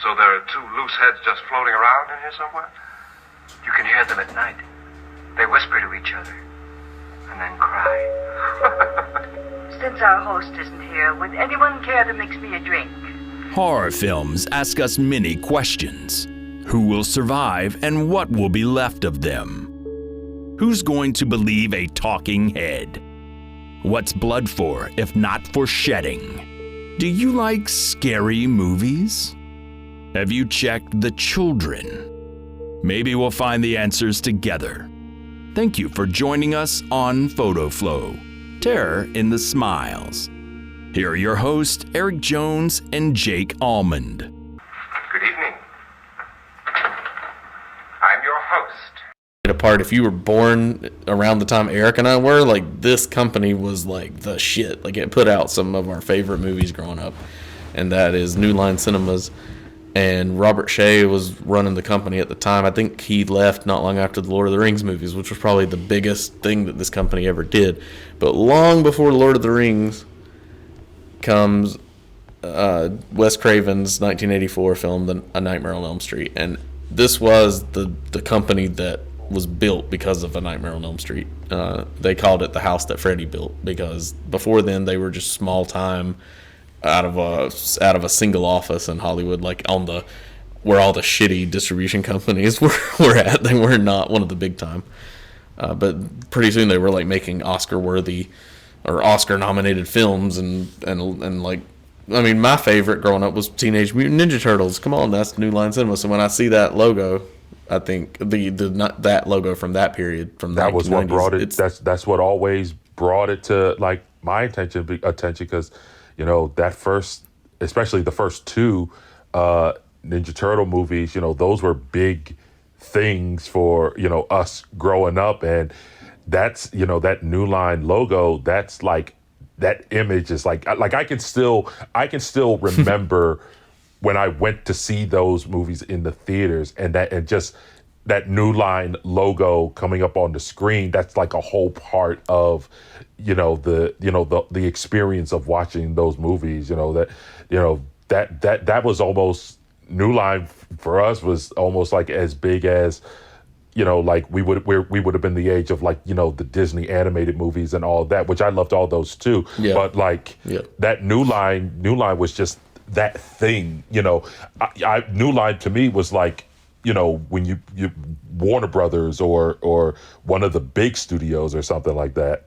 So there are two loose heads just floating around in here somewhere? You can hear them at night. They whisper to each other and then cry. Since our host isn't here, would anyone care to mix me a drink? Horror films ask us many questions. Who will survive and what will be left of them? Who's going to believe a talking head? What's blood for if not for shedding? Do you like scary movies? Have you checked the children? Maybe we'll find the answers together. Thank you for joining us on Photo Flow, Terror in the Smiles. Here are your hosts, Eric Jones and Jake Almond. Good evening. I'm your host. Apart, if you were born around the time Eric and I were, like, this company was like the shit. Like, it put out some of our favorite movies growing up, and that is New Line Cinemas. And Robert Shea was running the company at the time. I think he left not long after the Lord of the Rings movies, which was probably the biggest thing that this company ever did. But long before Lord of the Rings comes Wes Craven's 1984 film, A Nightmare on Elm Street. And this was the company that was built because of A Nightmare on Elm Street. They called it the house that Freddy built, because before then they were just small time out of a single office in Hollywood, like on the where all the shitty distribution companies were at. They were not one of the big time. But pretty soon they were like making Oscar-worthy or Oscar-nominated films, and like, I mean, my favorite growing up was Teenage Mutant Ninja Turtles. Come on, that's New Line Cinema. So when I see that logo, I think not that logo from that period, from that was what brought it. That's what always brought it to like my attention, because you know that first, especially the first two Ninja Turtle movies, you know, those were big things for, you know, us growing up, and that's, you know, that New Line logo, that's like, that image is like I can still remember when I went to see those movies in the theaters, and just that New Line logo coming up on the screen, that's like a whole part of, the experience of watching those movies. That was almost, New Line for us was almost like as big as, like we would have been the age of, like, the Disney animated movies and all of that, which I loved all those too. Yeah. But like that New Line was just that thing. New Line to me was like, when you Warner Brothers or one of the big studios or something like that.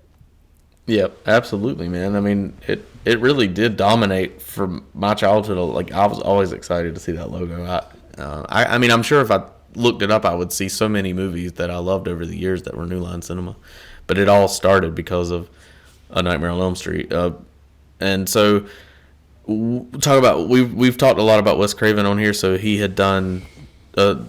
Yep, absolutely, man. I mean, it really did dominate from my childhood. Like, I was always excited to see that logo. I mean, I'm sure if I looked it up, I would see so many movies that I loved over the years that were New Line Cinema. But it all started because of A Nightmare on Elm Street. And so we've talked a lot about Wes Craven on here. So he had done The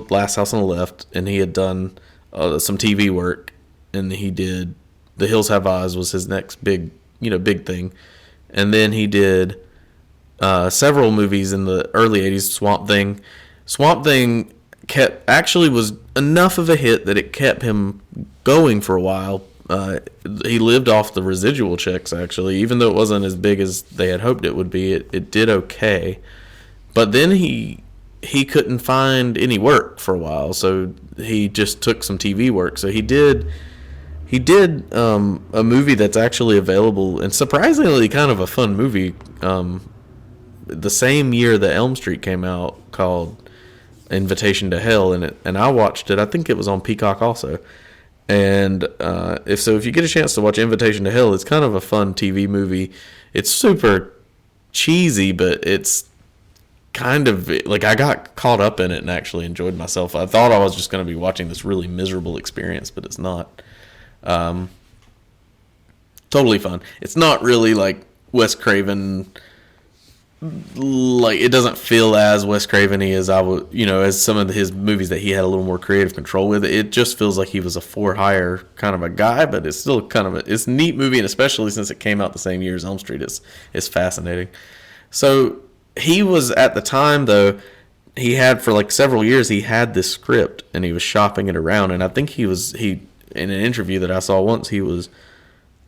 Last House on the Left, and he had done some TV work, and he did The Hills Have Eyes was his next big thing. And then he did several movies in the early 80s, Swamp Thing was enough of a hit that it kept him going for a while. He lived off the residual checks, actually, even though it wasn't as big as they had hoped it would be. It did okay. But then he couldn't find any work for a while, so he just took some TV work. So he did a movie that's actually available, and surprisingly kind of a fun movie, the same year that Elm Street came out, called Invitation to Hell, and I watched it. I think it was on Peacock also. And if you get a chance to watch Invitation to Hell, it's kind of a fun TV movie. It's super cheesy, but it's kind of like, I got caught up in it and actually enjoyed myself. I thought I was just going to be watching this really miserable experience, but it's not. Totally fun. It's not really like Wes Craven. Like, it doesn't feel as Wes Craven-y as as some of his movies that he had a little more creative control with. It just feels like he was a for-hire kind of a guy, but it's still kind of it's a neat movie, and especially since it came out the same year as Elm Street, it's fascinating. So he was, at the time, though, he had, for like several years, he had this script, and he was shopping it around, and I think he in an interview that I saw once, he was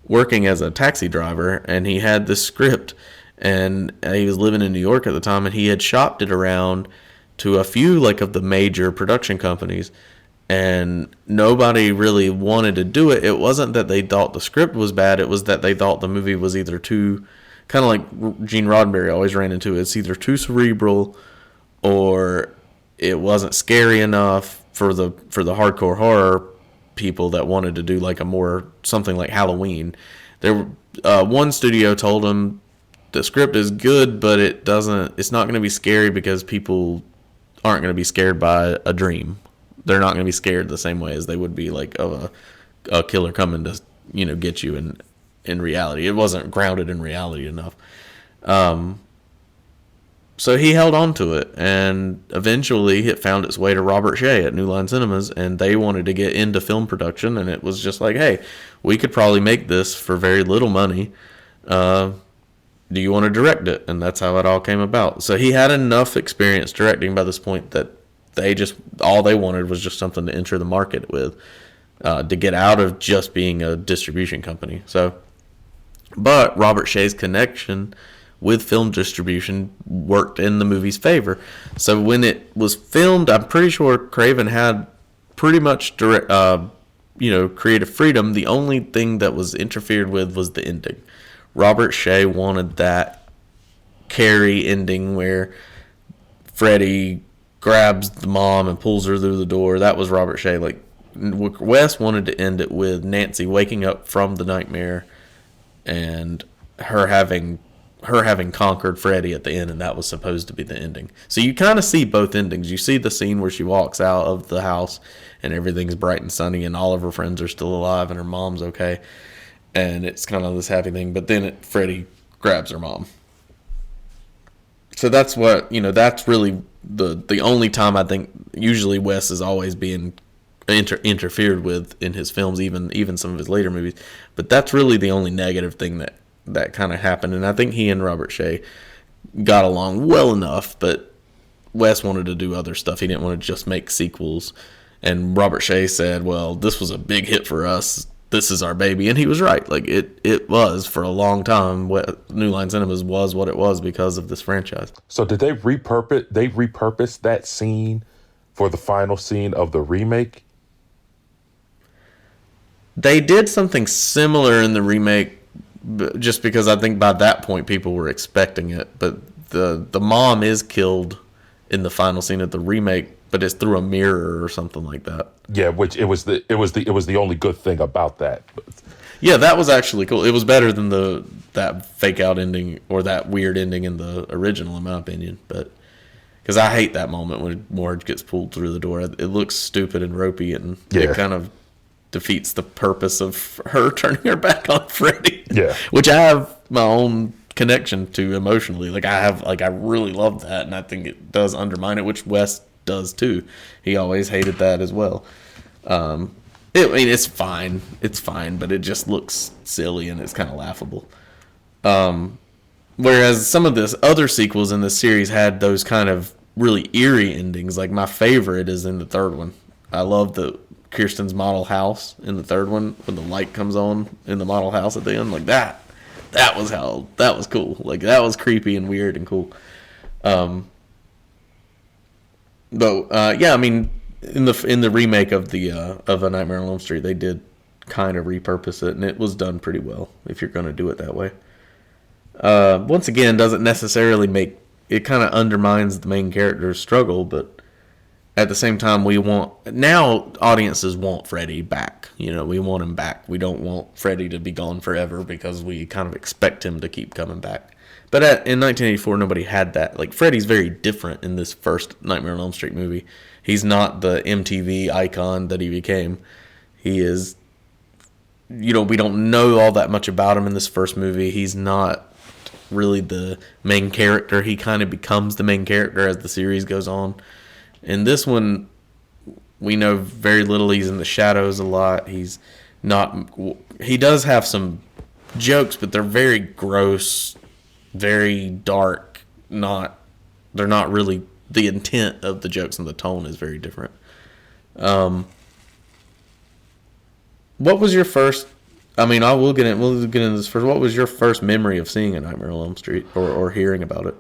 working as a taxi driver, and he had this script, and he was living in New York at the time, and he had shopped it around to a few like of the major production companies, and nobody really wanted to do it. It wasn't that they thought the script was bad, it was that they thought the movie was either too, kind of like Gene Roddenberry always ran into, it's either too cerebral or it wasn't scary enough for the hardcore horror people that wanted to do like a more something like Halloween. There, one studio told him the script is good, but it's not going to be scary because people aren't going to be scared by a dream. They're not going to be scared the same way as they would be like of a killer coming to get you in reality. It wasn't grounded in reality enough. So he held on to it, and eventually it found its way to Robert Shea at New Line Cinemas, and they wanted to get into film production, and it was just like, hey, we could probably make this for very little money. Do you want to direct it? And that's how it all came about. So he had enough experience directing by this point that all they wanted was just something to enter the market with, to get out of just being a distribution company. But Robert Shea's connection with film distribution worked in the movie's favor. So when it was filmed, I'm pretty sure Craven had pretty much creative freedom. The only thing that was interfered with was the ending. Robert Shea wanted that Carrie ending where Freddy grabs the mom and pulls her through the door. That was Robert Shea. Like, Wes wanted to end it with Nancy waking up from the nightmare and her having conquered Freddy at the end, and that was supposed to be the ending. So you kind of see both endings. You see the scene where she walks out of the house and everything's bright and sunny and all of her friends are still alive and her mom's okay, and it's kind of this happy thing. But then Freddy grabs her mom. So that's what, that's really the only time I think usually Wes is always being interfered with in his films, even some of his later movies. But that's really the only negative thing that kind of happened. And I think he and Robert Shea got along well enough, but Wes wanted to do other stuff. He didn't want to just make sequels. And Robert Shea said, well, this was a big hit for us. This is our baby. And he was right. Like, it was for a long time. New Line Cinemas was what it was because of this franchise. So did they repurpose that scene for the final scene of the remake? They did something similar in the remake, just because I think by that point people were expecting it. But the mom is killed in the final scene of the remake, but it's through a mirror or something like that. Yeah, which it was the only good thing about that. Yeah, that was actually cool. It was better than that fake out ending or that weird ending in the original, in my opinion. But because I hate that moment when Marge gets pulled through the door. It looks stupid and ropey, and it kind of defeats the purpose of her turning her back on Freddy. Yeah. Which I have my own connection to emotionally. I really love that, and I think it does undermine it, which Wes does too. He always hated that as well. It's fine. It's fine, but it just looks silly and it's kind of laughable. Whereas some of the other sequels in this series had those kind of really eerie endings. Like, my favorite is in the third one. I love the Kirsten's model house in the third one when the light comes on in the model house at the end. Like, that was cool. Like, that was creepy and weird and cool. In the remake of A Nightmare on Elm Street, they did kind of repurpose it, and it was done pretty well if you're going to do it that way. Once again, doesn't necessarily it kind of undermines the main character's struggle, but at the same time, now audiences want Freddy back. We want him back. We don't want Freddy to be gone forever because we kind of expect him to keep coming back. But in 1984, nobody had that. Like, Freddy's very different in this first Nightmare on Elm Street movie. He's not the MTV icon that he became. He is, we don't know all that much about him in this first movie. He's not really the main character. He kind of becomes the main character as the series goes on. In this one, we know very little. He's in the shadows a lot. He does have some jokes, but they're very gross, very dark. They're not really, the intent of the jokes and the tone is very different. What was your first I mean, I will get in. We'll get into this first. What was your first memory of seeing a Nightmare on Elm Street or hearing about it?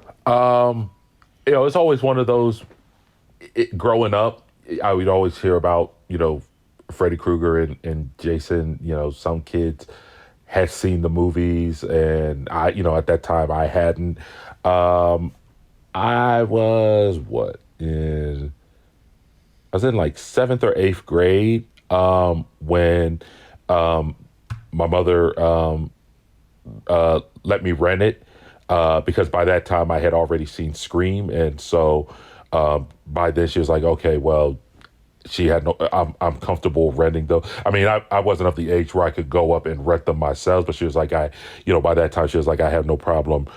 It's always one of those. Growing up, I would always hear about Freddy Krueger and Jason. Some kids had seen the movies, and I at that time I hadn't. I was I was in like 7th or 8th grade when my mother let me rent it because by that time I had already seen Scream, and so by then she was like, okay, well, she had no. I'm comfortable renting though. I mean, I wasn't of the age where I could go up and rent them myself, but she was like, by that time she was like, I have no problem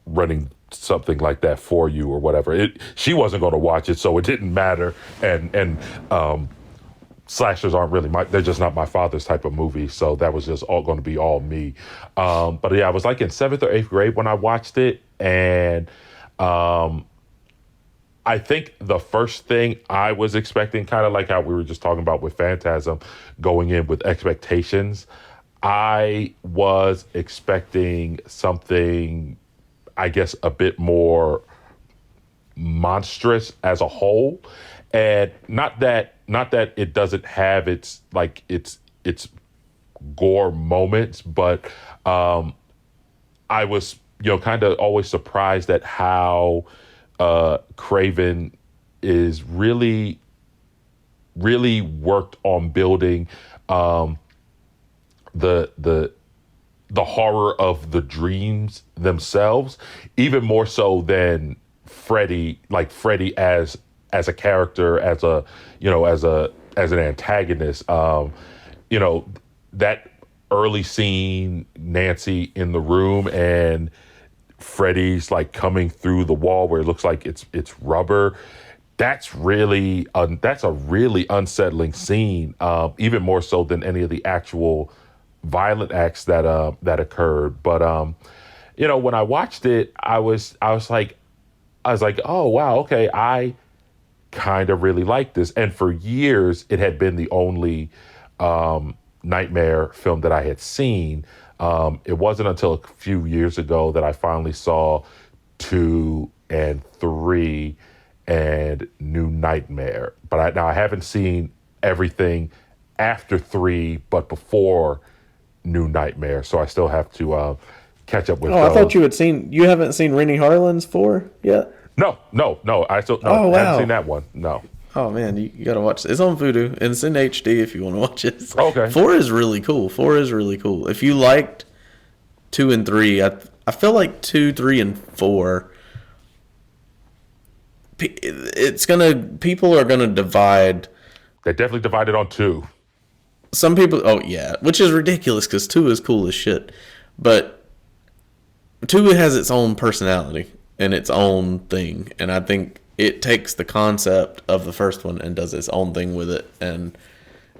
renting something like that for you or whatever. She wasn't going to watch it, so it didn't matter. And slashers aren't really they're just not my father's type of movie, so that was just all going to be all me. But yeah, I was like in 7th or 8th grade when I watched it, and I think the first thing I was expecting, kind of like how we were just talking about with Phantasm, going in with expectations, I was expecting something, I guess, a bit more monstrous as a whole. And not that it doesn't have its gore moments, but I was kind of always surprised at how Craven is really worked on building the horror of the dreams themselves, even more so than Freddy, like Freddy as a character, as an antagonist. That early scene, Nancy in the room and Freddy's like coming through the wall where it looks like it's rubber. That's a really unsettling scene, even more so than any of the actual violent acts that occurred. But when I watched it, I was like, oh wow, okay, I kind of really like this. And for years, it had been the only Nightmare film that I had seen. It wasn't until a few years ago that I finally saw 2 and 3 and New Nightmare. But I haven't seen everything after 3, but before New Nightmare. So I still have to catch up with those. I thought you haven't seen Rennie Harlin's 4 yet? No. I haven't seen that one. No. Oh man, you gotta watch it. It's on Vudu and it's in HD if you want to watch it. Okay. 4 is really cool. If you liked 2 and 3, I feel like 2, 3, and 4. People are gonna divide. They definitely divided on 2. Some people, which is ridiculous because 2 is cool as shit, but 2 has its own personality and its own thing, and I think it takes the concept of the first one and does its own thing with it, and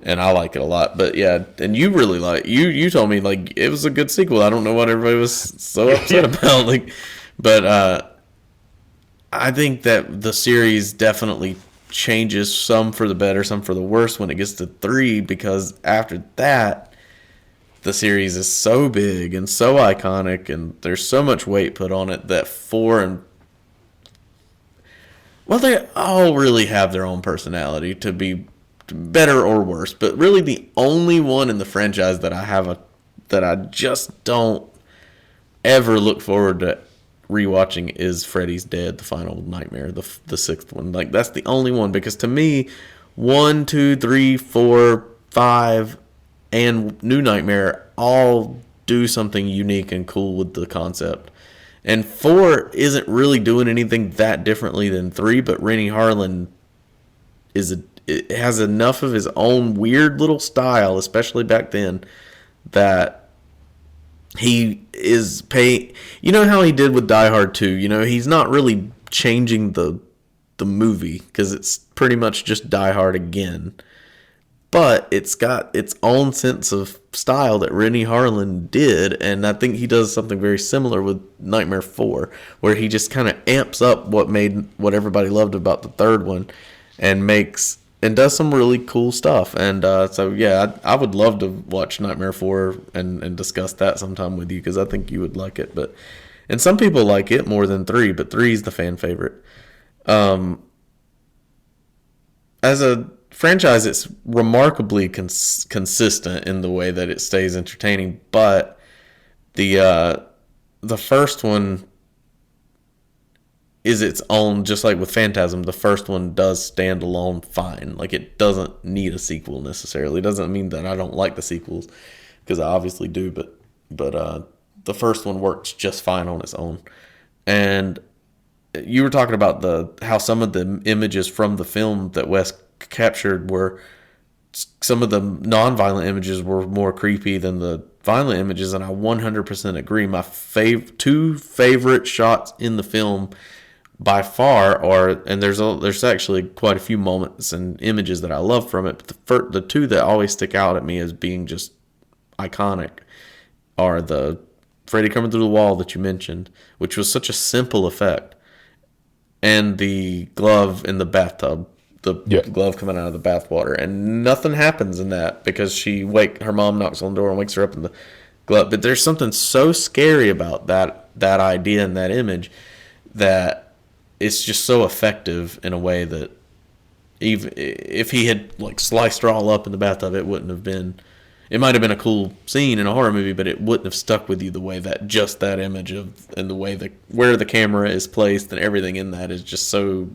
I like it a lot. But yeah, and you really you told me like it was a good sequel. I don't know what everybody was so upset about, but I think that the series definitely changes, some for the better, some for the worse when it gets to 3, because after that the series is so big and so iconic and there's so much weight put on it that 4 and they all really have their own personality, to be better or worse. But really the only one in the franchise that I just don't ever look forward to rewatching is Freddy's Dead, the Final Nightmare, the 6th one. Like, that's the only one, because to me 1, 2, 3, 4, 5 and New Nightmare all do something unique and cool with the concept. And 4 isn't really doing anything that differently than 3, but Rennie Harlin it has enough of his own weird little style, especially back then, that he is paying. You know how he did with Die Hard 2? He's not really changing the movie because it's pretty much just Die Hard again. But it's got its own sense of style that Rennie Harlin did, and I think he does something very similar with Nightmare 4, where he just kind of amps up what everybody loved about the third one, and makes and does some really cool stuff. And so yeah, I would love to watch Nightmare 4 and discuss that sometime with you, because I think you would like it. And some people like it more than 3, but 3 is the fan favorite. As a franchise, it's remarkably consistent in the way that it stays entertaining, but the first one is its own. Just like with Phantasm, the first one does stand alone fine. Like, it doesn't need a sequel necessarily. It doesn't mean that I don't like the sequels, because I obviously do, but the first one works just fine on its own. And you were talking about how some of the images from the film that Wes captured were, some of the non-violent images were more creepy than the violent images, and I 100% agree. My 2 favorite shots in the film by far are, and there's actually quite a few moments and images that I love from it, but the 2 that always stick out at me as being just iconic are the Freddy coming through the wall that you mentioned, which was such a simple effect, and the glove in the bathtub, glove coming out of the bathwater, and nothing happens in that because her mom knocks on the door and wakes her up in the glove. But there's something so scary about that idea and that image, that it's just so effective in a way that even if he had like sliced her all up in the bathtub, it wouldn't have been. It might have been a cool scene in a horror movie, but it wouldn't have stuck with you the way that just that image and the way where the camera is placed and everything in that is just so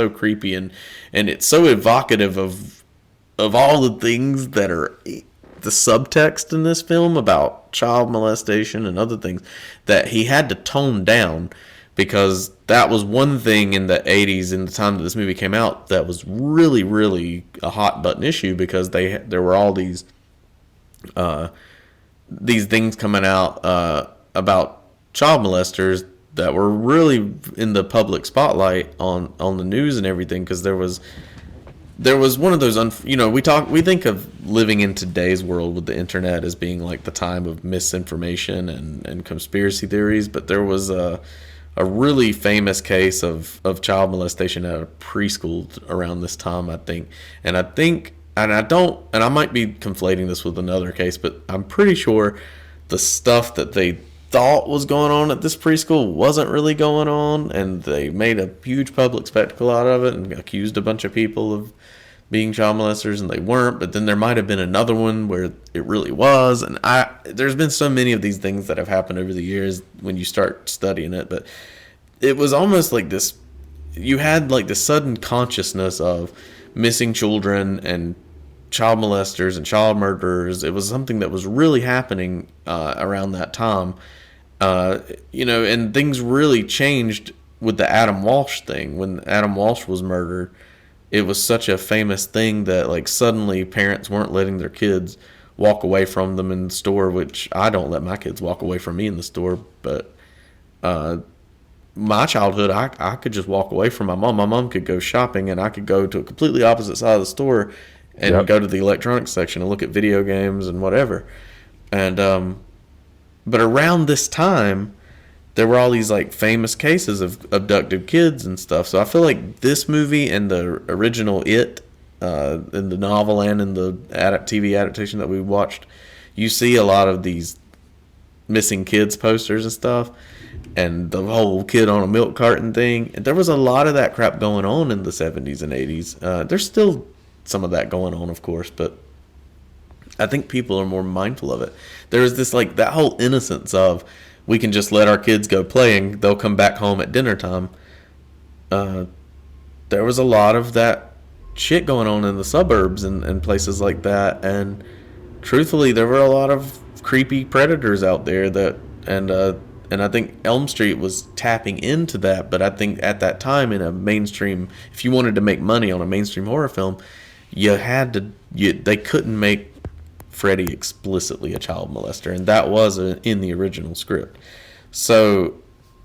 creepy, and it's so evocative of all the things that are the subtext in this film about child molestation and other things that he had to tone down, because that was one thing in the 80s, in the time that this movie came out, that was really, really a hot button issue, because there were all these things coming out about child molesters that were really in the public spotlight on the news and everything, because there was one of those we think of living in today's world with the internet as being like the time of misinformation and conspiracy theories, but there was a really famous case of child molestation at a preschool around this time, I think. And I might be conflating this with another case, but I'm pretty sure the stuff that they thought was going on at this preschool wasn't really going on, and they made a huge public spectacle out of it and accused a bunch of people of being child molesters, and they weren't. But then there might have been another one where it really was, and there's been so many of these things that have happened over the years when you start studying it. But it was almost like this, you had like this sudden consciousness of missing children and child molesters and child murderers. It was something that was really happening around that time, and things really changed with the Adam Walsh thing. When Adam Walsh was murdered, it was such a famous thing that like suddenly parents weren't letting their kids walk away from them in the store, which I don't let my kids walk away from me in the store. But my childhood, I could just walk away from my mom. My mom could go shopping, and I could go to a completely opposite side of the store and go to the electronics section and look at video games and whatever. And but around this time, there were all these like famous cases of abducted kids and stuff. So I feel like this movie and the original It, in the novel and in the TV adaptation that we watched, you see a lot of these missing kids posters and stuff, and the whole kid on a milk carton thing. And there was a lot of that crap going on in the 70s and 80s. There's still some of that going on, of course, but I think people are more mindful of it. There's this like that whole innocence of, we can just let our kids go play and they'll come back home at dinner time. There was a lot of that shit going on in the suburbs and places like that, and truthfully there were a lot of creepy predators out there and I think Elm Street was tapping into that. But I think at that time, in a mainstream, if you wanted to make money on a mainstream horror film, they couldn't make Freddy explicitly a child molester, and that was in the original script. So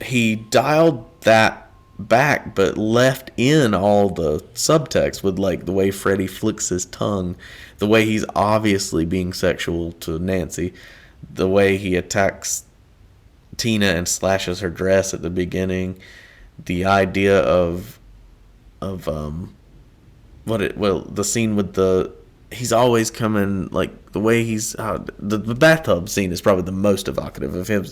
he dialed that back, but left in all the subtext with like the way Freddy flicks his tongue, the way he's obviously being sexual to Nancy, the way he attacks Tina and slashes her dress at the beginning, the idea of the scene with he's always coming, like the way the bathtub scene is probably the most evocative of him,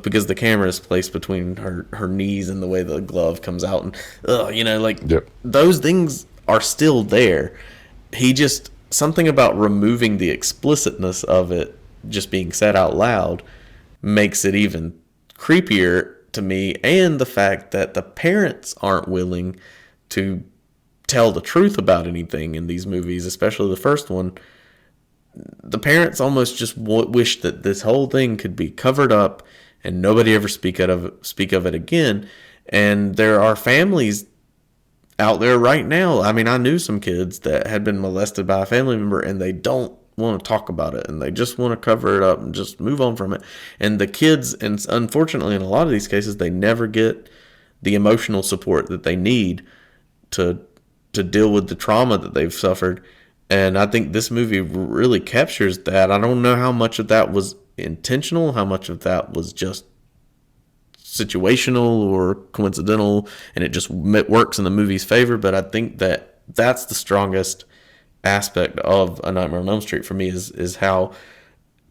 because the camera is placed between her knees and the way the glove comes out, and those things are still there. He just, something about removing the explicitness of it just being said out loud makes it even creepier to me, and the fact that the parents aren't willing to tell the truth about anything in these movies, especially the first one. The parents almost just wish that this whole thing could be covered up and nobody ever speak of it again. And there are families out there right now. I mean, I knew some kids that had been molested by a family member, and they don't want to talk about it, and they just want to cover it up and just move on from it. And the kids, and unfortunately in a lot of these cases, they never get the emotional support that they need to deal with the trauma that they've suffered. And I think this movie really captures that. I don't know how much of that was intentional, how much of that was just situational or coincidental, and it just works in the movie's favor. But I think that that's the strongest aspect of A Nightmare on Elm Street for me, is how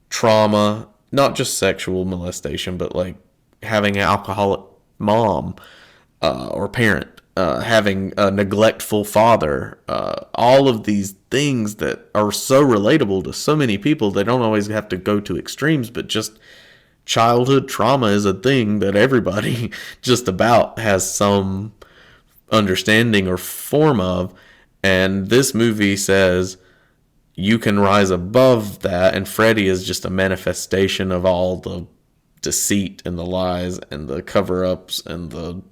trauma, not just sexual molestation, but like having an alcoholic mom or parent, having a neglectful father, all of these things that are so relatable to so many people. They don't always have to go to extremes, but just childhood trauma is a thing that everybody just about has some understanding or form of. And this movie says you can rise above that, and Freddy is just a manifestation of all the deceit and the lies and the cover-ups and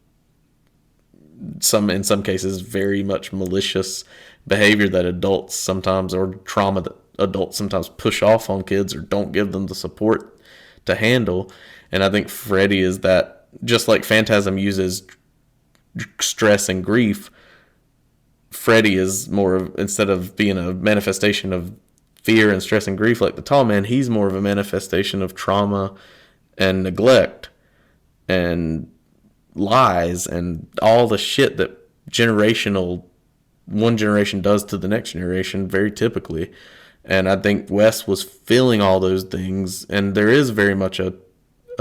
in some cases very much malicious behavior that adults sometimes, or trauma that adults sometimes push off on kids or don't give them the support to handle. And I think Freddy is that. Just like Phantasm uses stress and grief, Freddy is more of, instead of being a manifestation of fear and stress and grief like the Tall Man, he's more of a manifestation of trauma and neglect and lies and all the shit that one generation does to the next generation very typically. And I think Wes was feeling all those things, and there is very much a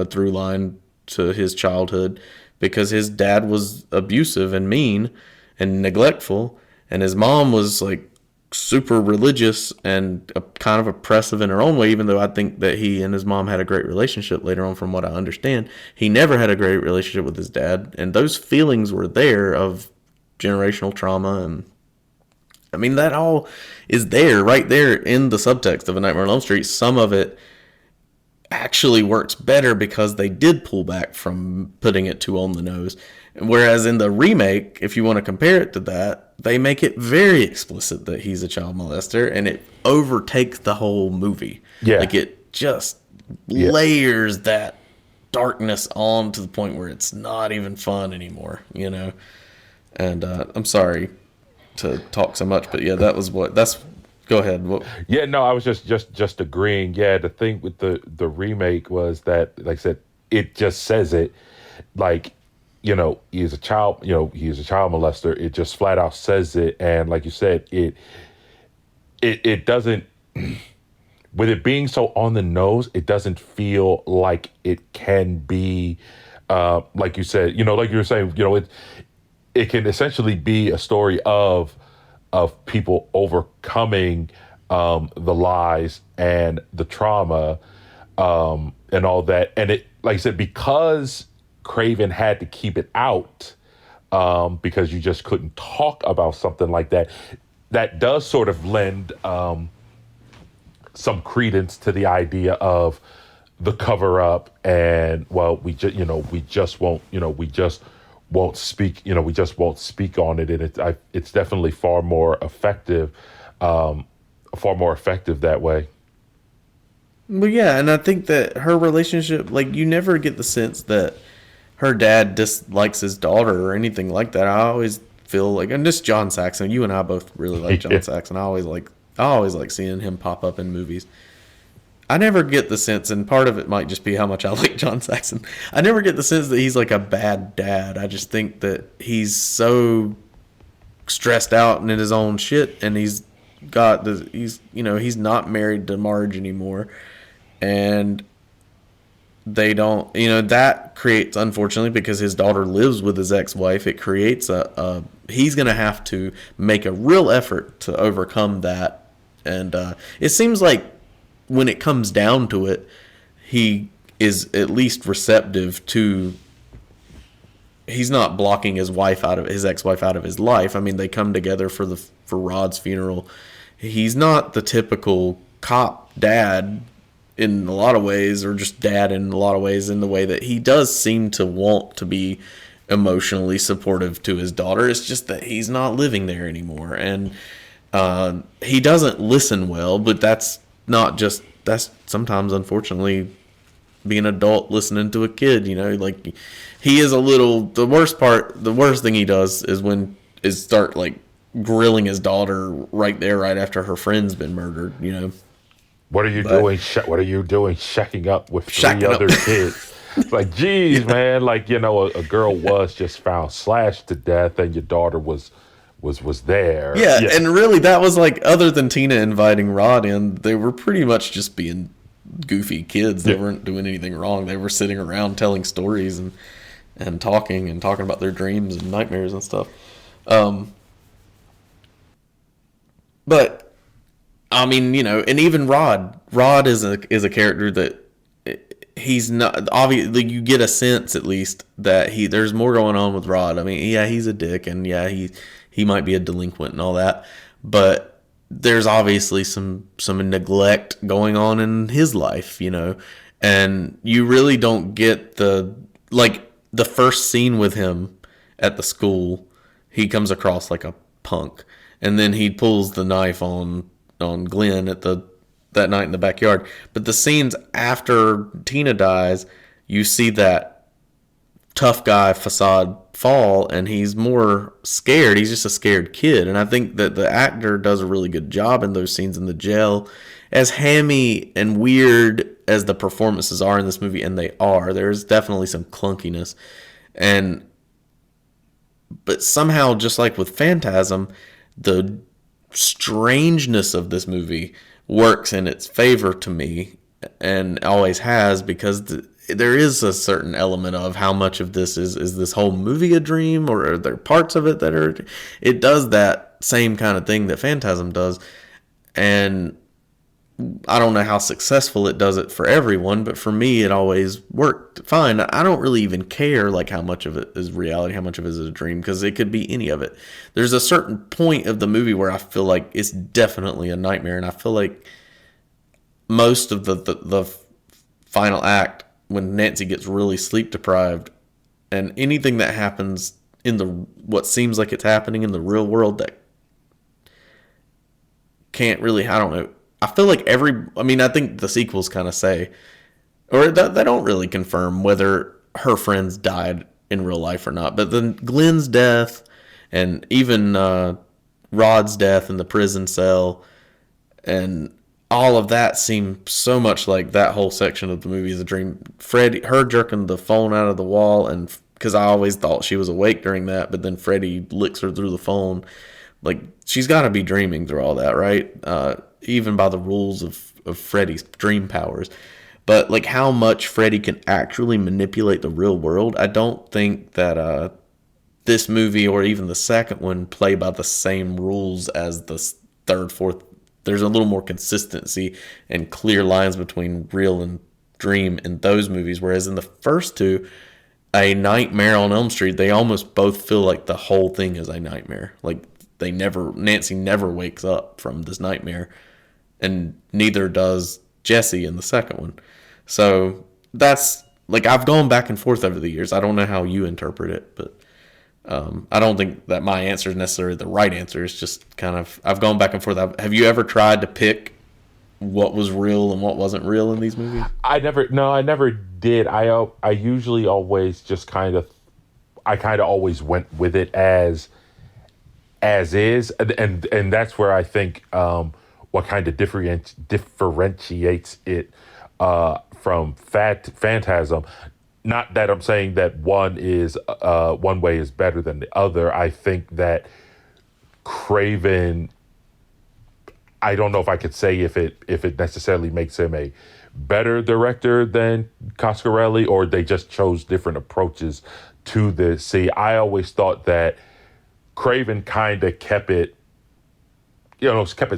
through line to his childhood, because his dad was abusive and mean and neglectful, and his mom was like super religious and kind of oppressive in her own way, even though I think that he and his mom had a great relationship later on. From what I understand, he never had a great relationship with his dad, and those feelings were there of generational trauma. And I mean, that all is there, right there in the subtext of A Nightmare on Elm Street. Some of it actually works better because they did pull back from putting it too on the nose. Whereas in the remake, if you want to compare it to that, they make it very explicit that he's a child molester, and it overtakes the whole movie. Yeah. Like, it just layers that darkness on to the point where it's not even fun anymore, you know? And I'm sorry to talk so much, but yeah, go ahead. Yeah, no, I was just agreeing. Yeah, the thing with the remake was that, like I said, it just says it, like, you know, he's a child molester. It just flat out says it. And like you said, it doesn't, with it being so on the nose, it doesn't feel like it can be, like you said, you know, like you were saying, you know, it can essentially be a story of people overcoming the lies and the trauma and all that. And it, like I said, because Craven had to keep it out because you just couldn't talk about something like that, that does sort of lend some credence to the idea of the cover up. And, well, we just won't speak on it. And it's definitely far more effective that way. Well, yeah, and I think that her relationship, like, you never get the sense that her dad dislikes his daughter or anything like that. I always feel like, and this John Saxon, you and I both really like John Saxon. I always like seeing him pop up in movies. I never get the sense, and part of it might just be how much I like John Saxon, I never get the sense that he's like a bad dad. I just think that he's so stressed out and in his own shit, and he's not married to Marge anymore, and they don't, that creates, unfortunately, because his daughter lives with his ex-wife, it creates he's going to have to make a real effort to overcome that. And it seems like when it comes down to it, he is at least receptive to, he's not blocking his ex-wife out of his life. I mean, they come together for Rod's funeral. He's not the typical cop dad in a lot of ways, or just dad in a lot of ways, in the way that he does seem to want to be emotionally supportive to his daughter. It's just that he's not living there anymore, and he doesn't listen well, but that's sometimes, unfortunately, being an adult listening to a kid, like he is a little, the worst thing he does is start like grilling his daughter right after her friend's been murdered, What are you doing? What are you doing? Shacking up with three other kids? It's like, geez, man. Like, a girl was just found slashed to death, and your daughter was there. Yeah, and really, that was like, other than Tina inviting Rod in, they were pretty much just being goofy kids. They weren't doing anything wrong. They were sitting around telling stories and talking about their dreams and nightmares and stuff. But I mean, and even Rod is a character that he's not, obviously you get a sense at least that there's more going on with Rod. I mean, yeah, he's a dick, and yeah, he might be a delinquent and all that, but there's obviously some neglect going on in his life, and you really don't get the first scene with him at the school, he comes across like a punk, and then he pulls the knife on Glenn that night in the backyard. But the scenes after Tina dies, you see that tough guy facade fall, and he's more scared. He's just a scared kid. And I think that the actor does a really good job in those scenes in the jail. As hammy and weird as the performances are in this movie, and they are, there's definitely some clunkiness. But somehow, just like with Phantasm, the strangeness of this movie works in its favor to me, and always has, because there is a certain element of how much of this is this whole movie a dream, or are there parts of it that are, it does that same kind of thing that Phantasm does. And I don't know how successful it does it for everyone, but for me, it always worked fine. I don't really even care like how much of it is reality, how much of it is a dream, because it could be any of it. There's a certain point of the movie where I feel like it's definitely a nightmare, and I feel like most of the final act, when Nancy gets really sleep deprived, and anything that happens in what seems like it's happening in the real world that can't really, I don't know. I feel like I think the sequels kind of say, or they don't really confirm whether her friends died in real life or not. But then Glenn's death, and even Rod's death in the prison cell, and all of that seemed so much like that whole section of the movie is a dream. Her jerking the phone out of the wall, and because I always thought she was awake during that, but then Freddy licks her through the phone. Like, she's got to be dreaming through all that, right? Even by the rules of Freddy's dream powers. But like how much Freddy can actually manipulate the real world, I don't think that this movie or even the second one play by the same rules as the third, fourth. There's a little more consistency and clear lines between real and dream in those movies, whereas in the first two, A Nightmare on Elm Street, they almost both feel like the whole thing is a nightmare. Like Nancy never wakes up from this nightmare, and neither does Jesse in the second one. So that's, like, I've gone back and forth over the years. I don't know how you interpret it, but I don't think that my answer is necessarily the right answer. It's just kind of, I've gone back and forth. Have you ever tried to pick what was real and what wasn't real in these movies? I never did. I usually always just kind of always went with it as is, and that's where I think what kind of differentiates it from Phantasm. Not that I'm saying that one way is better than the other. I think that Craven, I don't know if I could say if it necessarily makes him a better director than Coscarelli, or they just chose different approaches to this. See, I always thought that Craven kind of kept it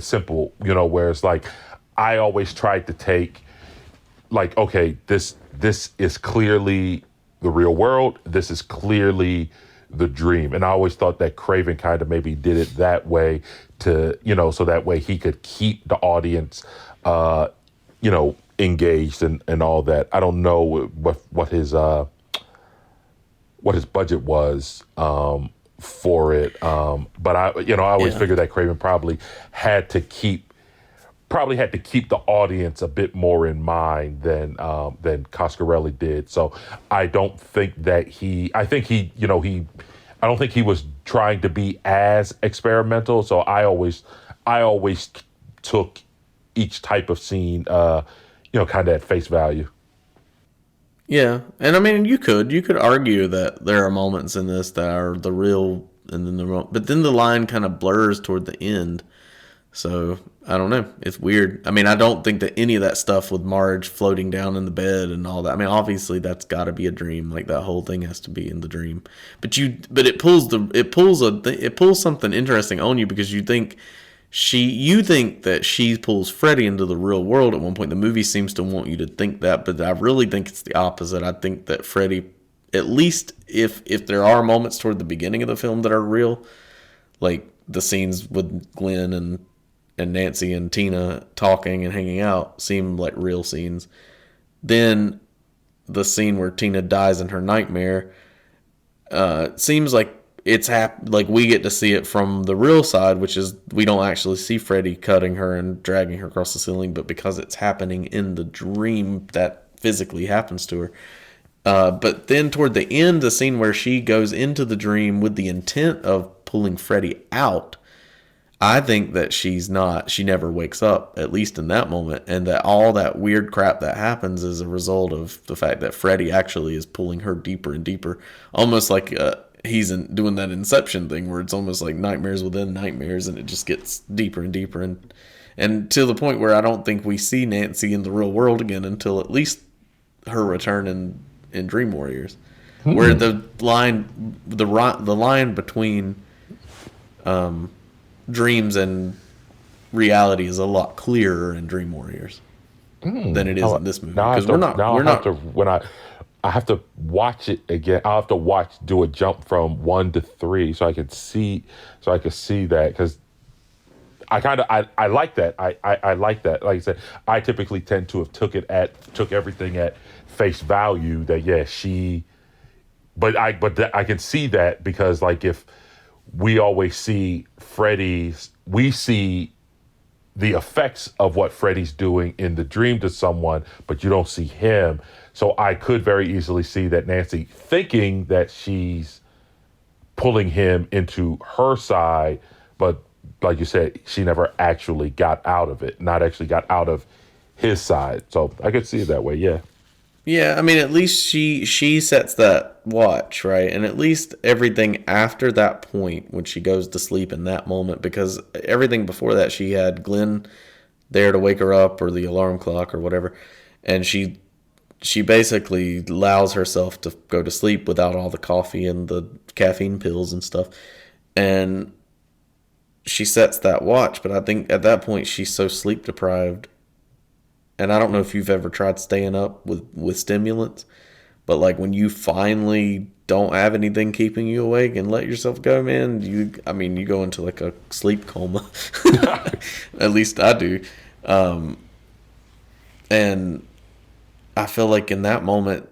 simple, where it's like, I always tried to take, like, okay, this is clearly the real world. This is clearly the dream. And I always thought that Craven kind of maybe did it that way to, so that way he could keep the audience, engaged and all that. I don't know what his budget was for it. But I always figured that Craven probably had to keep the audience a bit more in mind than Coscarelli did. So I don't think that I don't think he was trying to be as experimental. So I always took each type of scene, kind of at face value. Yeah, and I mean, you could argue that there are moments in this that are the real, and then but then the line kind of blurs toward the end. So I don't know. It's weird. I mean, I don't think that any of that stuff with Marge floating down in the bed and all that. I mean, obviously that's got to be a dream. Like, that whole thing has to be in the dream. But it pulls something interesting on you, because you think that she pulls Freddy into the real world at one point. The movie seems to want you to think that, but I really think it's the opposite. I think that Freddy, at least if there are moments toward the beginning of the film that are real, like the scenes with Glenn and Nancy and Tina talking and hanging out seem like real scenes. Then the scene where Tina dies in her nightmare seems like it's like we get to see it from the real side, which is we don't actually see Freddy cutting her and dragging her across the ceiling, but because it's happening in the dream, that physically happens to her. But then toward the end, the scene where she goes into the dream with the intent of pulling Freddy out, I think that she never wakes up, at least in that moment, and that all that weird crap that happens is a result of the fact that Freddy actually is pulling her deeper and deeper, almost like he's doing that Inception thing where it's almost like nightmares within nightmares, and it just gets deeper and deeper, and to the point where I don't think we see Nancy in the real world again until at least her return in Dream Warriors, where the line between dreams and reality is a lot clearer in Dream Warriors than it is in this movie. Because I have to watch it again. I'll have to do a jump from 1 to 3 so I can see that, because I like that. I like that. Like I said, I typically tend to have took everything at face value that but I can see that, because like, if we always see we see the effects of what Freddy's doing in the dream to someone, but you don't see him. So I could very easily see that Nancy, thinking that she's pulling him into her side, but like you said, she never actually got out of it, not actually got out of his side. So I could see it that way, yeah. Yeah, I mean, at least she sets that watch, right? And at least everything after that point, when she goes to sleep in that moment, because everything before that, she had Glenn there to wake her up, or the alarm clock or whatever, and she basically allows herself to go to sleep without all the coffee and the caffeine pills and stuff, and she sets that watch. But I think at that point she's so sleep deprived. And I don't know if you've ever tried staying up with stimulants, but like when you finally don't have anything keeping you awake and let yourself go, man, you go into like a sleep coma. At least I do. And I feel like in that moment,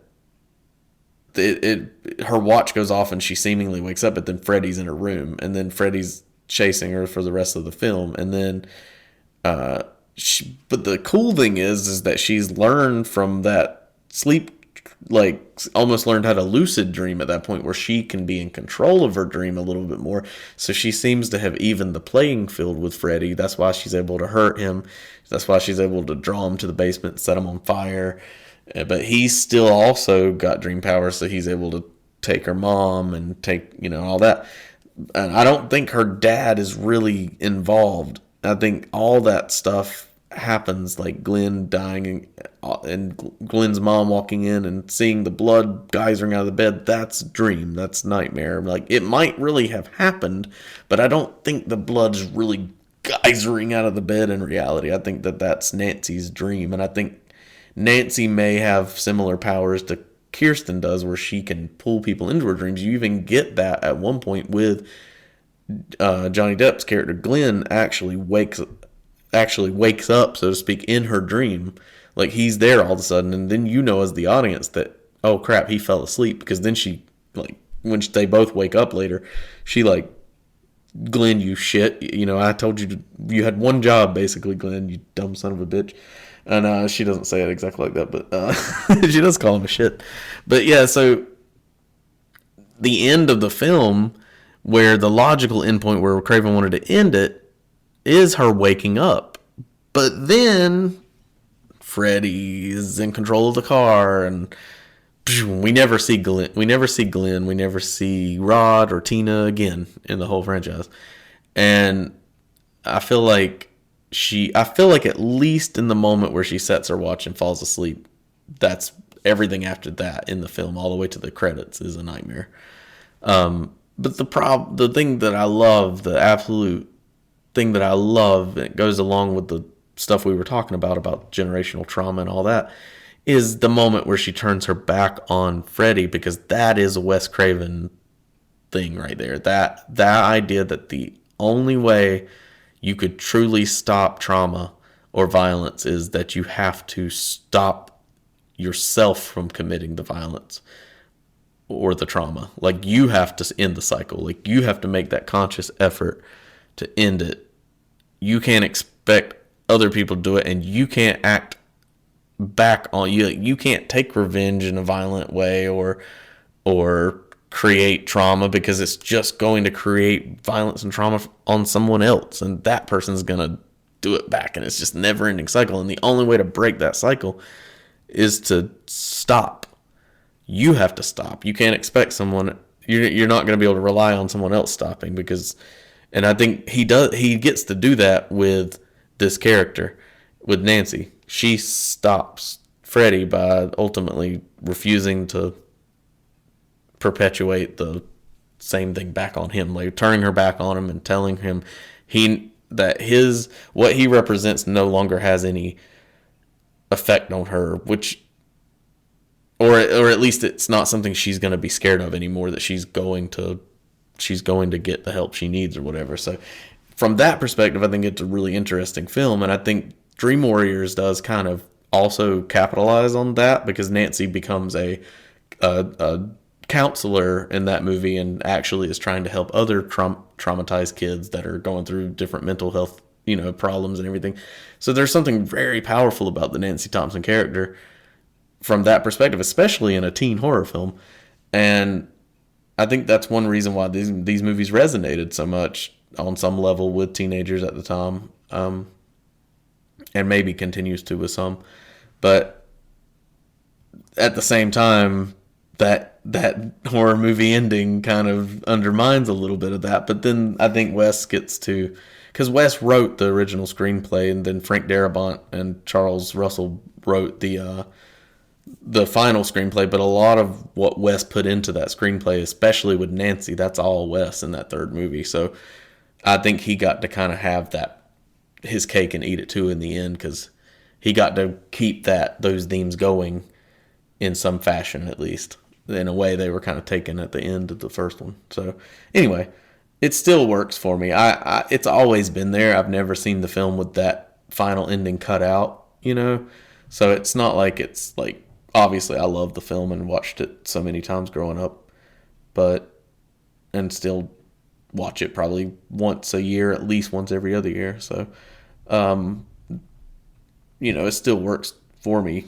her watch goes off and she seemingly wakes up, but then Freddy's in her room, and then Freddy's chasing her for the rest of the film, and then but the cool thing is that she's learned from that sleep, like almost learned how to lucid dream at that point, where she can be in control of her dream a little bit more. So she seems to have evened the playing field with Freddy. That's why she's able to hurt him. That's why she's able to draw him to the basement, set him on fire. But he's still also got dream powers, so he's able to take her mom and take, all that. And I don't think her dad is really involved. I think all that stuff happens, like Glenn dying and Glenn's mom walking in and seeing the blood geysering out of the bed. That's dream. That's nightmare. Like, it might really have happened, but I don't think the blood's really geysering out of the bed in reality. I think that that's Nancy's dream, and I think Nancy may have similar powers to Kirsten does, where she can pull people into her dreams. You even get that at one point with Johnny Depp's character. Glenn actually wakes up, so to speak, in her dream. Like, he's there all of a sudden, and then you know as the audience that, oh crap, he fell asleep, because then she, like, when they both wake up later, she like, Glenn, you shit, you know, I told you you had one job, basically, Glenn, you dumb son of a bitch. And she doesn't say it exactly like that, but she does call him a shit. But yeah, so the end of the film, where the logical endpoint where Craven wanted to end it, is her waking up. But then Freddy is in control of the car, and we never see Glenn. We never see Rod or Tina again in the whole franchise. And I feel like at least in the moment where she sets her watch and falls asleep, that's everything after that in the film, all the way to the credits, is a nightmare. But the thing that I love, the absolute thing that I love, it goes along with the stuff we were talking about generational trauma and all that, is the moment where she turns her back on Freddy, because that is a Wes Craven thing right there. That idea that the only way you could truly stop trauma or violence is that you have to stop yourself from committing the violence or the trauma. Like, you have to end the cycle. Like, you have to make that conscious effort to end it. You can't expect other people to do it, and you can't act back on you. You can't take revenge in a violent way or create trauma, because it's just going to create violence and trauma on someone else, and that person's going to do it back, and it's just never ending cycle. And the only way to break that cycle is to stop. You have to stop. You can't expect someone, you're not going to be able to rely on someone else stopping, because, and I think he gets to do that with this character, with Nancy. She stops Freddy by ultimately refusing to perpetuate the same thing back on him, like turning her back on him and telling him what he represents no longer has any effect on her, which, or at least it's not something she's going to be scared of anymore, that she's going to get the help she needs or whatever. So from that perspective, I think it's a really interesting film, and I think Dream Warriors does kind of also capitalize on that, because Nancy becomes a counselor in that movie and actually is trying to help other traumatized kids that are going through different mental health, problems and everything. So there's something very powerful about the Nancy Thompson character from that perspective, especially in a teen horror film. And I think that's one reason why these movies resonated so much on some level with teenagers at the time, and maybe continues to with some. But at the same time, that horror movie ending kind of undermines a little bit of that. But then I think Wes gets to, because Wes wrote the original screenplay, and then Frank Darabont and Charles Russell wrote the final screenplay. But a lot of what Wes put into that screenplay, especially with Nancy, that's all Wes in that third movie. So I think he got to kind of have that, his cake and eat it too in the end, because he got to keep those themes going in some fashion, at least. In a way, they were kind of taken at the end of the first one. So anyway, it still works for me. It's always been there. I've never seen the film with that final ending cut out, So it's not like it's like, obviously I love the film and watched it so many times growing up, and still watch it probably once a year, at least once every other year. So, it still works for me.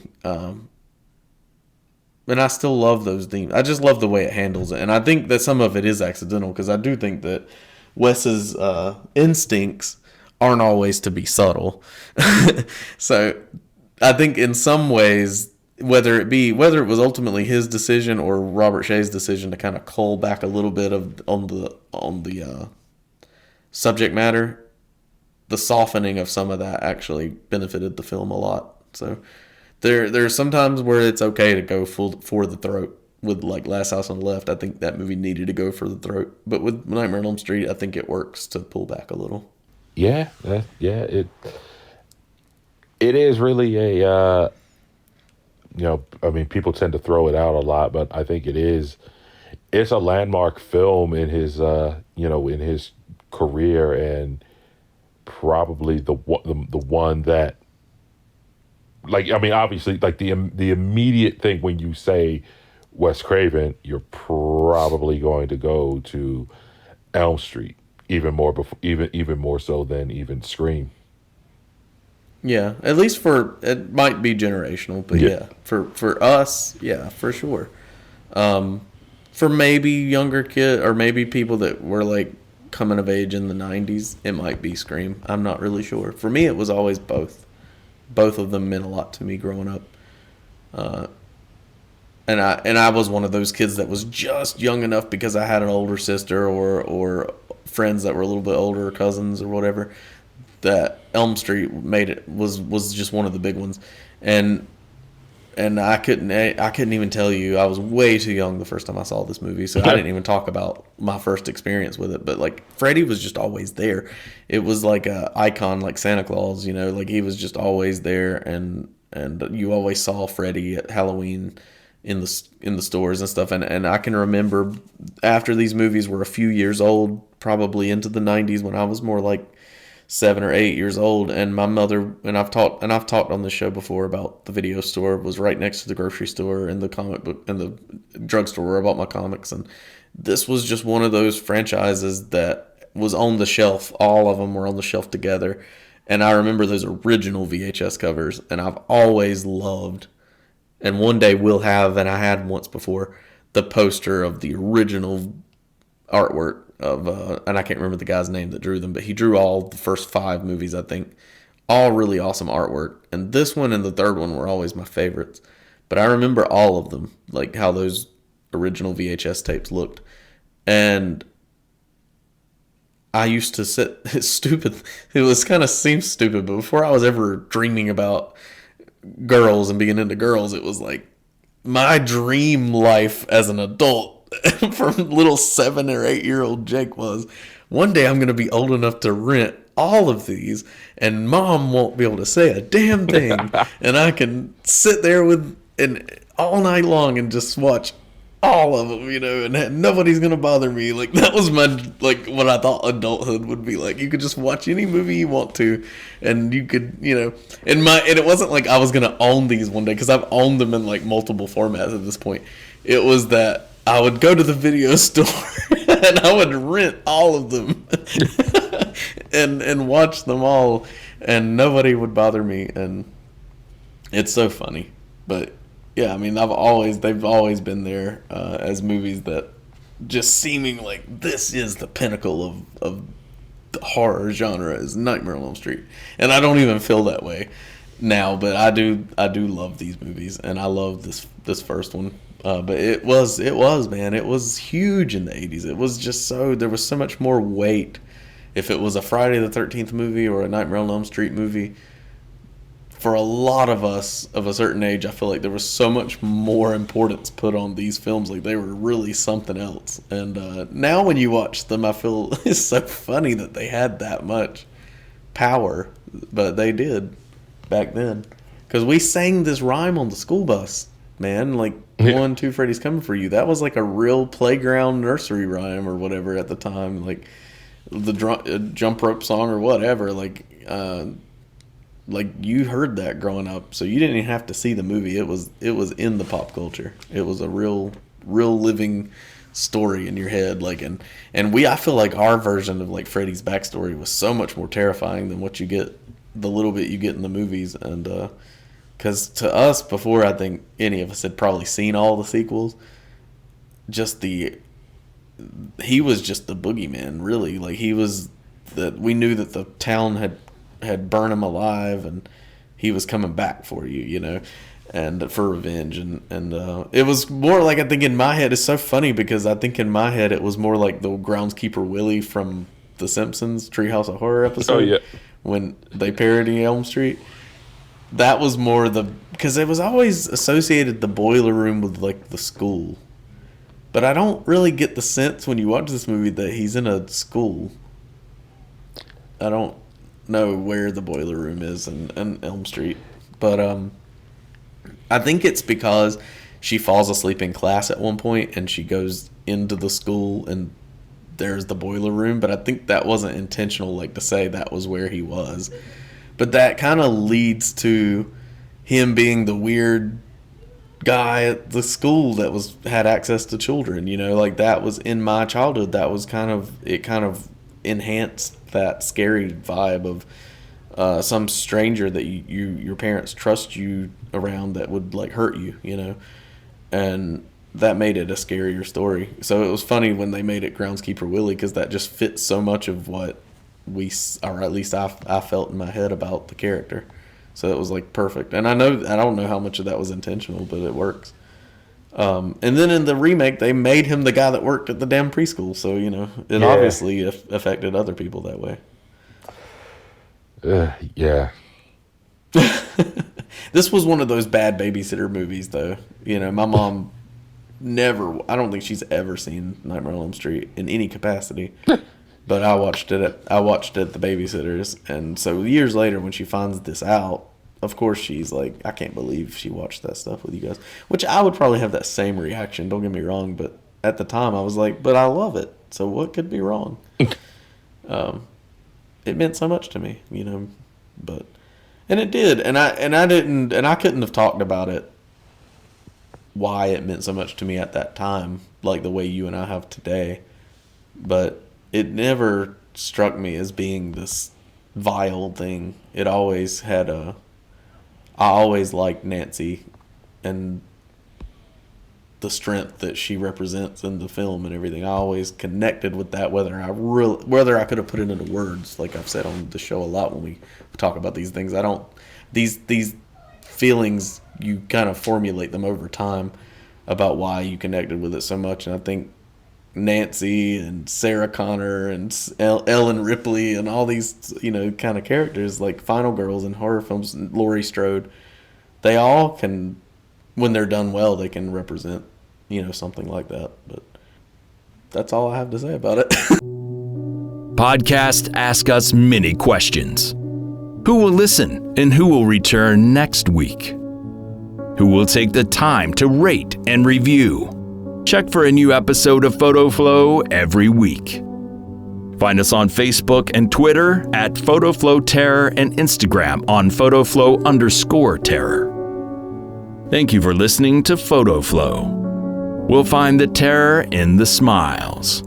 And I still love those themes. I just love the way it handles it. And I think that some of it is accidental, because I do think that Wes's instincts aren't always to be subtle. So I think in some ways whether it was ultimately his decision or Robert Shaye's decision to kind of cull back a little bit on the subject matter, the softening of some of that actually benefited the film a lot. So there's sometimes where it's okay to go full for the throat. With like Last House on the Left, I think that movie needed to go for the throat. But with Nightmare on Elm Street, I think it works to pull back a little. Yeah, it is really a I mean, people tend to throw it out a lot, but I think it's a landmark film in his in his career, and probably the one that, like, I mean, obviously, like the immediate thing when you say Wes Craven, you're probably going to go to Elm Street, even more so than even Scream. Yeah, at least it might be generational, but yeah, for us, yeah, for sure. For maybe younger kid or maybe people that were like coming of age in the 90s, it might be Scream. I'm not really sure. For me, it was always both. Both of them meant a lot to me growing up. And I was one of those kids that was just young enough because I had an older sister or friends that were a little bit older, cousins or whatever, that Elm Street was just one of the big ones. And I couldn't even tell you. I was way too young the first time I saw this movie, so I didn't even talk about my first experience with it. But like Freddy was just always there. It was like a icon, like Santa Claus, like he was just always there, and you always saw Freddy at Halloween in the stores and stuff. And I can remember after these movies were a few years old, probably into the 90s, when I was more like 7 or 8 years old, and my mother, and I've talked on this show before about the video store, was right next to the grocery store and the comic book and the drugstore where I bought my comics. And this was just one of those franchises that was on the shelf. All of them were on the shelf together. And I remember those original VHS covers, and I've always loved, and one day we'll have, and I had once before, the poster of the original artwork of, and I can't remember the guy's name that drew them, but he drew all the first 5 movies, I think. All really awesome artwork. And this one and the third one were always my favorites. But I remember all of them, like how those original VHS tapes looked. And I used to sit, it's stupid, it was kind of seems stupid, but before I was ever dreaming about girls and being into girls, it was like my dream life as an adult from little 7 or 8 year old Jake was, one day I'm going to be old enough to rent all of these, and mom won't be able to say a damn thing, and I can sit there and all night long and just watch all of them, and nobody's gonna bother me. Like, that was my, like, what I thought adulthood would be like. You could just watch any movie you want to, and you could, and it wasn't like I was gonna own these one day, because I've owned them in like multiple formats at this point. It was that I would go to the video store and I would rent all of them and watch them all, and nobody would bother me. And it's so funny. But yeah, I mean, they've always been there as movies that just seeming like this is the pinnacle of the horror genre is Nightmare on Elm Street. And I don't even feel that way now, but I do love these movies, and I love this first one. But it was man, it was huge in the 80s. It was just there was so much more weight. If it was a Friday the 13th movie or a Nightmare on Elm Street movie, for a lot of us of a certain age, I feel like there was so much more importance put on these films. Like, they were really something else. And now when you watch them, I feel it's so funny that they had that much power, but they did back then. Because we sang this rhyme on the school bus, man. Like, 1, 2, Freddy's coming for you. That was like a real playground nursery rhyme or whatever at the time. Like the jump rope song or whatever. Like you heard that growing up, so you didn't even have to see the movie. It was in the pop culture. It was a real living story in your head. Like, and I feel like our version of like Freddy's backstory was so much more terrifying than what you get, the little bit you get in the movies. And because to us, before I think any of us had probably seen all the sequels, he was just the boogeyman, really. Like, he was that we knew that the town had burned him alive, and he was coming back for you, and for revenge. And it was more like, I think in my head, it's so funny because I think in my head it was more like the groundskeeper Willie from The Simpsons Treehouse of Horror episode. Oh, yeah. When they parody Elm Street. That was more because it was always associated the boiler room with like the school. But I don't really get the sense when you watch this movie that he's in a school. I don't know where the boiler room is in Elm Street. But I think it's because she falls asleep in class at one point and she goes into the school and there's the boiler room. But I think that wasn't intentional, like to say that was where he was. But that kind of leads to him being the weird guy at the school that had access to children. You know, like that was in my childhood. That was kind of enhanced that scary vibe of some stranger that your parents trust you around that would like hurt you, you know, and that made it a scarier story. So it was funny when they made it Groundskeeper Willie because that just fits so much of what or at least I felt in my head about the character. So it was like perfect. And I don't know how much of that was intentional, but it works. And then in the remake, they made him the guy that worked at the damn preschool. So, you know, it obviously affected other people that way. Yeah. This was one of those bad babysitter movies, though. You know, my mom I don't think she's ever seen Nightmare on Elm Street in any capacity. But I watched it at the babysitter's, and so years later when she finds this out, of course she's like, I can't believe she watched that stuff with you guys. Which I would probably have that same reaction, don't get me wrong, but at the time I was like, but I love it, so what could be wrong? It meant so much to me, you know, and it did, and I couldn't have talked about it why it meant so much to me at that time, like the way you and I have today, but it never struck me as being this vile thing. It always had I always liked Nancy and the strength that she represents in the film and everything. I always connected with that, whether I could have put it into words, like I've said on the show a lot when we talk about these things. These feelings, you kind of formulate them over time about why you connected with it so much, and I think Nancy and Sarah Connor and Ellen Ripley and all these, you know, kind of characters like final girls in horror films, Laurie Strode, they all can, when they're done well, they can represent, you know, something like that. But that's all I have to say about it. Podcast Ask Us Many Questions. Who will listen and who will return next week? Who will take the time to rate and review? Check for a new episode of Photo Flow every week. Find us on Facebook and Twitter at PhotoFlow Terror and Instagram on PhotoFlow_terror. Thank you for listening to Photo Flow. We'll find the terror in the smiles.